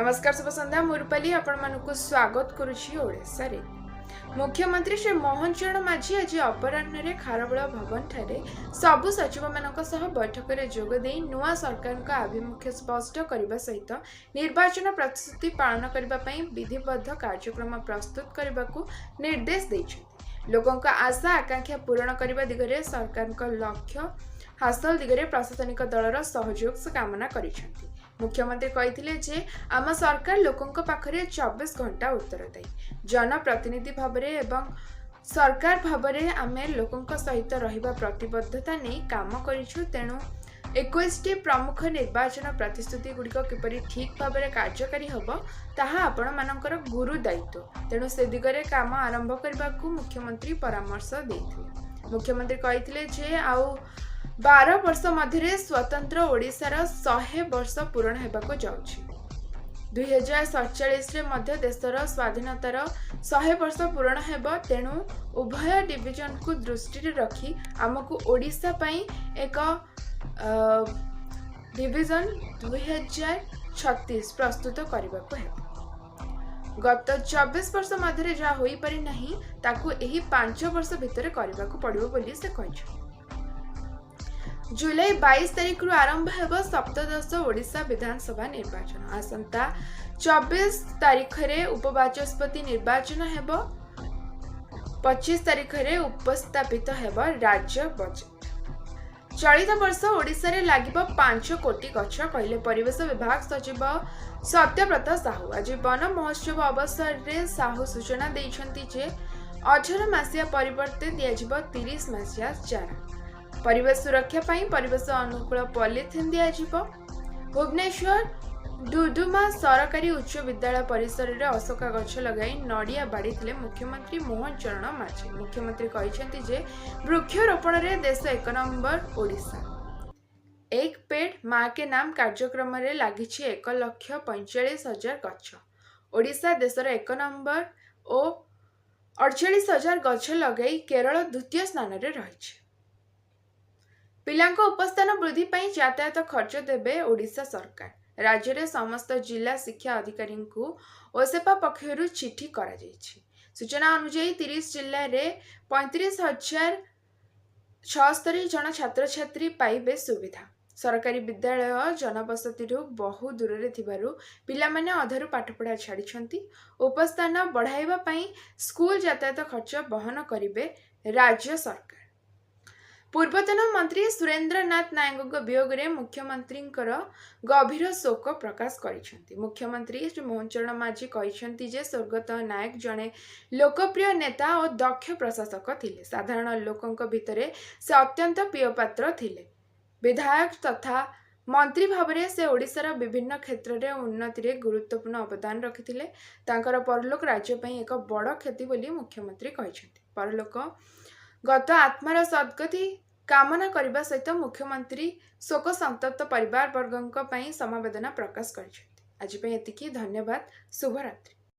नमस्कार शुभ संध्या मुरपाली आपण स्वागत करुछि ओडिसा रे। मुख्यमंत्री श्री मोहन चरण माझी आज अपराह्न खारबेल भवन ठारे सबु सचिव मानक सह बैठक में जोग दे नुआ सरकार का आभिमुख्य स्पष्ट करने सहित निर्वाचन प्रतिश्रुति पालन करने विधिबद्ध कार्यक्रम प्रस्तुत करने को निर्देश देइछन्ति। लोकों का आशा आकांक्षा पूरण करने दिगरे सरकार लक्ष्य हासिल दिगरे प्रशासनिक दलर सहयोग कामना करिसेंति। मुख्यमंत्री कही जे आम सरकार लोकों पाखरे 24 घंटा उत्तरदायी जनप्रतिनिधि भाव एवं सरकार भाव आमे लोकों सहित रहिबा प्रतिबद्धता नहीं काम करिछु। तेणु 21टी प्रमुख निर्वाचन प्रतिश्रुति गुड़िक किपरि ठीक भाव कार्यकारी हम ताहा आपण मानकर गुरु दायित्व। तेणु से दिगरे काम आरंभ करने को मुख्यमंत्री परामर्श देथिले। मुख्यमंत्री कही जे आउ 12 वर्ष मध्य स्वतंत्र ओडिशार 100 वर्ष पूरण होगा जाउछि। 2047 मध्य देशर स्वाधीनतार 100 वर्ष पूरण हेबो। तेणु उभय डिविजन को दृष्टि रखी आमको ओडिशा पई एक डिविजन 2036 प्रस्तुत करने को गत 24 वर्ष मध्य जहाँ हो पारि नहीं ताकू एही 5 वर्ष भितर करने को पड़िबो बोली से कहिछि। जुलाई 22 तारिख रु आरंभ हेब सप्तदश ओडिशा विधानसभा निर्वाचन। आसंता 24 तारिख रे उपबाचस्पति निर्वाचन हेब। 25 तारिख रे उपस्थापित हेब राज्य बजेट। चलित वर्ष ओडिशा रे लागिबो 5 कोटी गछ कहले परिवेश विभाग सचिव सत्यव्रत साहू। आज वन महोत्सव अवसर रे साहू सूचना दैछन्ति जे 18 मासिया परिवर्ते दियाजिबो 30 मासिया चारा। परिवेश सुरक्षा पाई परिवेश अनुकूल पॉलिथिन दियाजिबो। भुवनेश्वर डुडुमा सरकारी उच्च विद्यालय परिसर में अशोका गछ लगाई नड़िया बाड़ी मुख्यमंत्री मोहन चरण माझी। मुख्यमंत्री कहिसेंति जे वृक्षरोपण रे देश 1 नंबर ओडिशा। एक पेड़ माँ के नाम कार्यक्रम रे लागिछि 1,45,000 गछ। ओडिशा देशर 1 नंबर और 48,000 गछ लगाई केरल द्वितीय स्थान रे रहिछि। पिलांको उपस्थान वृद्धि पाई यातायात खर्च देबे ओडिशा सरकार। राज्य रे समस्त जिला शिक्षा अधिकारी को ओसेपा पक्षरु चिठी करा जायछि। सूचना अनुसार 30 जिल्ला रे 35,076 जन छात्र छात्री पाइबे सुविधा। सरकारी विद्यालय जनबसती बहु दूर रे थिबारु पिला माने अधारु पाठ पढ़ा छाड़ी उपस्थान बढ़ाइबा पाई स्कूल यातायात खर्च बहन करिबे राज्य सरकार। पूर्वतन मंत्री सुरेंद्र नाथ नायक वियोग में मुख्यमंत्री गभीर शोक प्रकाश करिसेंति। मुख्यमंत्री श्री मोहन चरण माझी कहिसेंति जे स्वर्गत नायक जड़े लोकप्रिय नेता और दक्ष प्रशासक थिले। साधारण लोकों भितरे से अत्यंत प्रियपात्र थिले। विधायक तथा मंत्री भाव से ओडिशार विभिन्न क्षेत्र में उन्नति रे गुरुत्वपूर्ण अवदान रखिथिले। तांकर परलोक राज्य पई एक बड़ क्षति बोली मुख्यमंत्री कहिसेंति। परलोक गत आत्मार सद्गति कामना करने सहित मुख्यमंत्री शोक संतप्त परिवार वर्गों समवेदना प्रकाश कर। आज एतिकी धन्यवाद। शुभरात्रि।